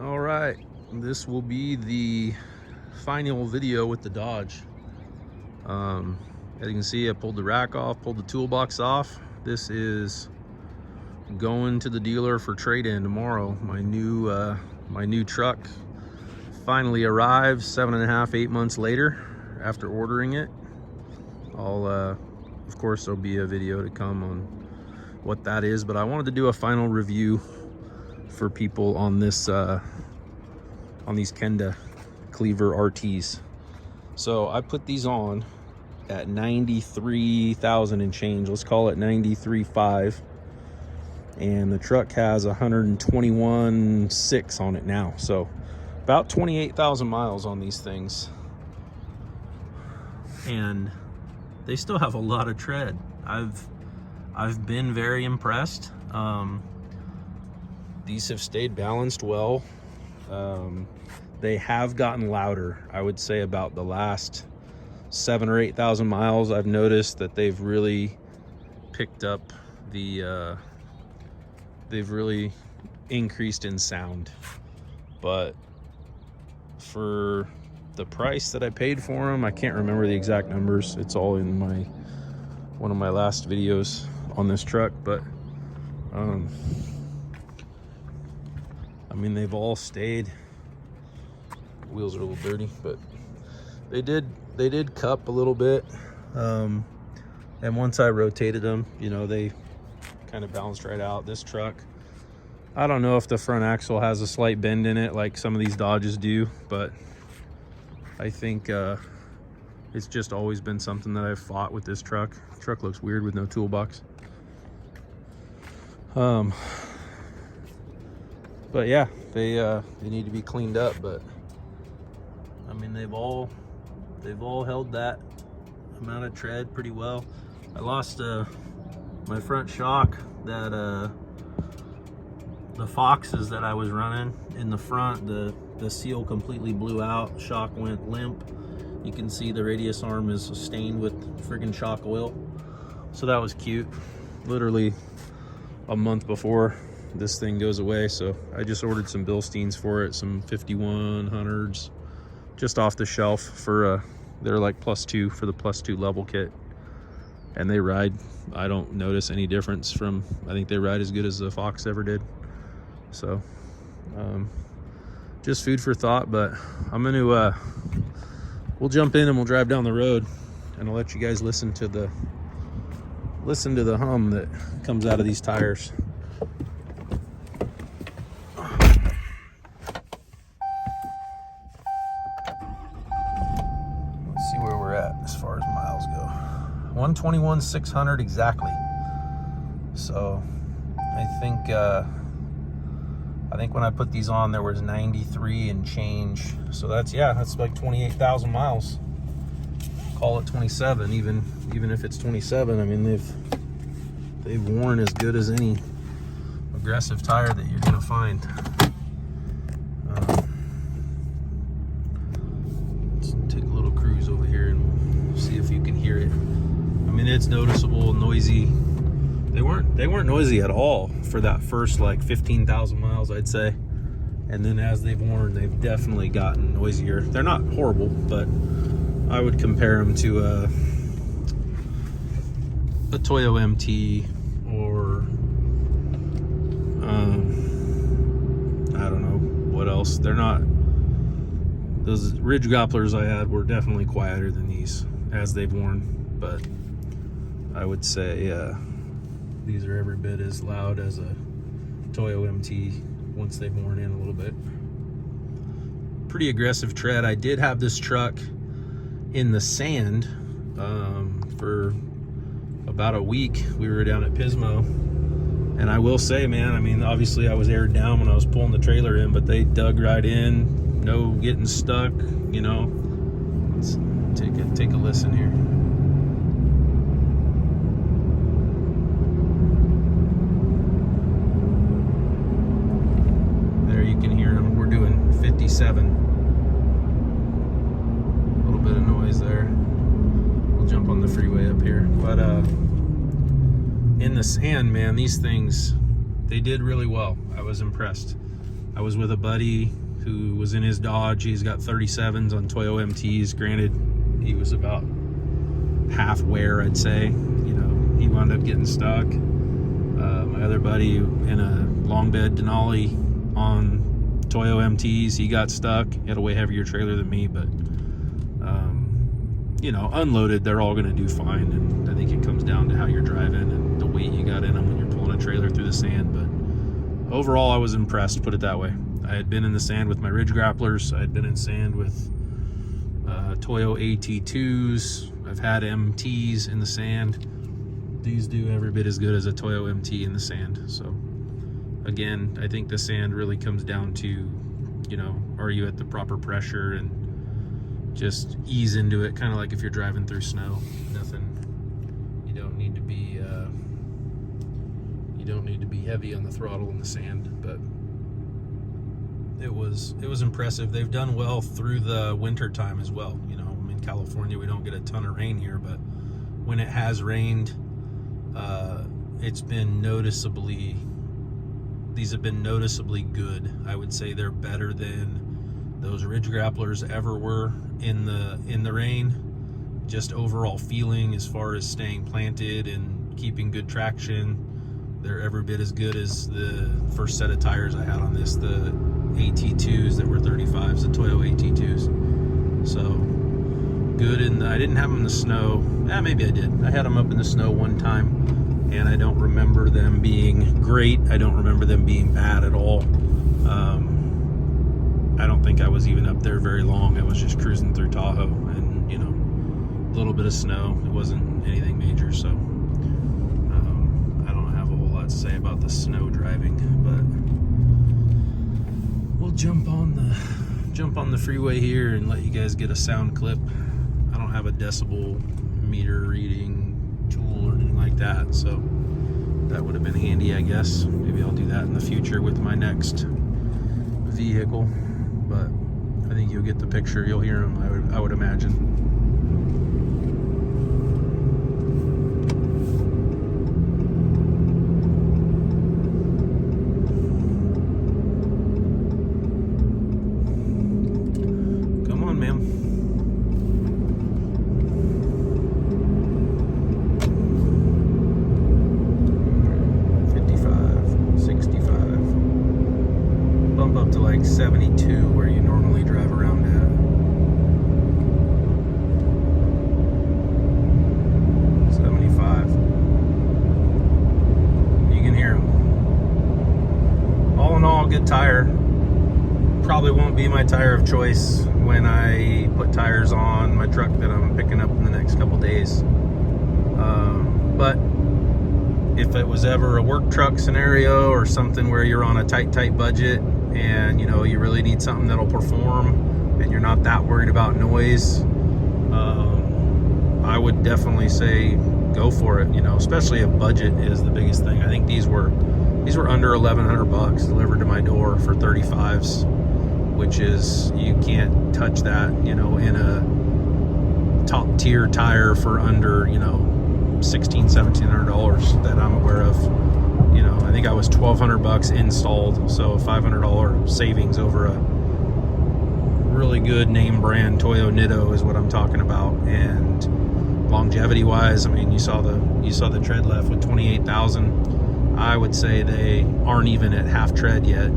All right, this will be the final video with the Dodge. As you can see, I pulled the rack off, pulled the toolbox off. This is going to the dealer for trade-in tomorrow. My new truck finally arrived 7.5–8 months later after ordering it. Of course, there'll be a video to come on what that is, but I wanted to do a final review for people on this on these Kenda Klever RTs. So I put these on at 93,000 and change. Let's call it 93.5, and the truck has 121.6 on it now, so about 28,000 miles on these things, and they still have a lot of tread. I've been very impressed. These have stayed balanced well. They have gotten louder. I would say about the last 7,000 or 8,000 miles, I've noticed that they've really picked up the, they've really increased in sound. But for the price that I paid for them, I can't remember the exact numbers. It's all in one of my last videos on this truck, but I mean, they've all stayed. Wheels are a little dirty, but they did cup a little bit, and once I rotated them, you know, they kind of balanced right out. This truck, I don't know if the front axle has a slight bend in it like some of these Dodges do, but I think it's just always been something that I've fought with this truck. Truck looks weird with no toolbox. But yeah, they need to be cleaned up. But I mean, they've all held that amount of tread pretty well. I lost my front shock. That the Foxes that I was running in the front, the seal completely blew out. Shock went limp. You can see the radius arm is stained with friggin' shock oil. So that was cute. Literally a month before this thing goes away, so I just ordered some Bilsteins for it, some 5100s, just off the shelf for they're like +2 for the +2 level kit, and they ride. I don't notice any difference from, I think they ride as good as the Fox ever did. So just food for thought. But I'm gonna we'll jump in and we'll drive down the road, and I'll let you guys listen to the hum that comes out of these tires. Let's see where we're at as far as miles go. 121,600 exactly. So I think when I put these on, there was 93 and change. So that's like 28,000 miles. Call it 27, even if it's 27. I mean, they've worn as good as any aggressive tire that you're gonna find. Let's take a little cruise over here and see if you can hear it. I mean, it's noticeable, noisy. They weren't noisy at all for that first like 15,000 miles, I'd say. And then as they've worn, they've definitely gotten noisier. They're not horrible, but I would compare them to a Toyo MT or I don't know what else. They're not, those Ridge Gopplers I had were definitely quieter than these as they've worn, but I would say these are every bit as loud as a Toyo MT once they've worn in a little bit. Pretty aggressive tread. I did have this truck in the sand for about a week. We were down at Pismo, and I will say, man, I mean, obviously I was aired down when I was pulling the trailer in, but they dug right in, no getting stuck, you know. Let's take a listen here. There you can hear them. We're doing 57. A little bit of noise there. We'll jump on the freeway up here. But in the sand, man, these things, they did really well. I was impressed. I was with a buddy who was in his Dodge. He's got 37s on Toyo MTs. Granted, he was about half wear, I'd say. You know, he wound up getting stuck. My other buddy in a long bed Denali on Toyo MTs, he got stuck. He had a way heavier trailer than me, but you know, unloaded, they're all going to do fine. And I think it comes down to how you're driving and the weight you got in them when you're pulling a trailer through the sand. But overall, I was impressed, put it that way. I had been in the sand with my ridge grapplers. I had been in sand with Toyo AT2s. I've had MTs in the sand. These do every bit as good as a Toyo MT in the sand. So again, I think the sand really comes down to, you know, are you at the proper pressure, and just ease into it, kind of like if you're driving through snow. Nothing, you don't need to be heavy on the throttle in the sand. But it was impressive. They've done well through the winter time as well. You know, in California we don't get a ton of rain here, but when it has rained, it's been noticeably, these have been noticeably good. I would say they're better than those ridge grapplers ever were in the rain. Just overall feeling, as far as staying planted and keeping good traction, they're every bit as good as the first set of tires I had on this, the AT2s that were 35s, the Toyo AT2s. So good. And I didn't have them in the snow. Maybe I did. I had them up in the snow one time, and I don't remember them being great. I don't remember them being bad at all. I don't think I was even up there very long. I was just cruising through Tahoe, and you know, a little bit of snow. It wasn't anything major, so I don't have a whole lot to say about the snow driving. But we'll jump on the freeway here and let you guys get a sound clip. I don't have a decibel meter reading tool or anything like that, so that would have been handy, I guess. Maybe I'll do that in the future with my next vehicle. But I think you'll get the picture. You'll hear them, I would imagine. Come on, ma'am. Up to like 72 where you normally drive around at. 75. You can hear them. All in all, good tire. Probably won't be my tire of choice when I put tires on my truck that I'm picking up in the next couple days. But if it was ever a work truck scenario or something where you're on a tight budget, and you know, you really need something that'll perform and you're not that worried about noise, I would definitely say go for it. You know, especially if budget is the biggest thing. I think these were under $1,100 delivered to my door for 35s, which is, you can't touch that, you know, in a top tier tire for under, you know, $1,700 that I'm aware of. You know, I think I was $1,200 installed, so $500 savings over a really good name brand Toyo Nitto is what I'm talking about. And longevity wise, I mean, you saw the tread left with 28,000. I would say they aren't even at half tread yet.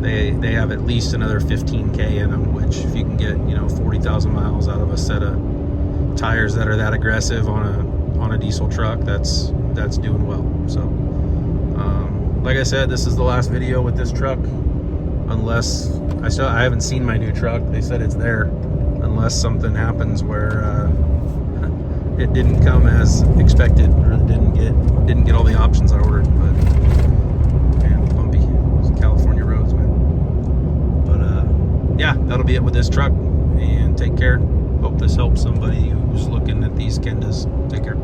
They have at least another 15K in them, which if you can get, you know, 40,000 miles out of a set of tires that are that aggressive on a diesel truck, that's doing well. So like I said, this is the last video with this truck, unless I haven't seen my new truck. They said it's there, unless something happens where it didn't come as expected, or didn't get all the options I ordered. But man, bumpy. It's California roads, man. But yeah, that'll be it with this truck, and take care. Hope this helps somebody who's looking at these Kendas. Take care.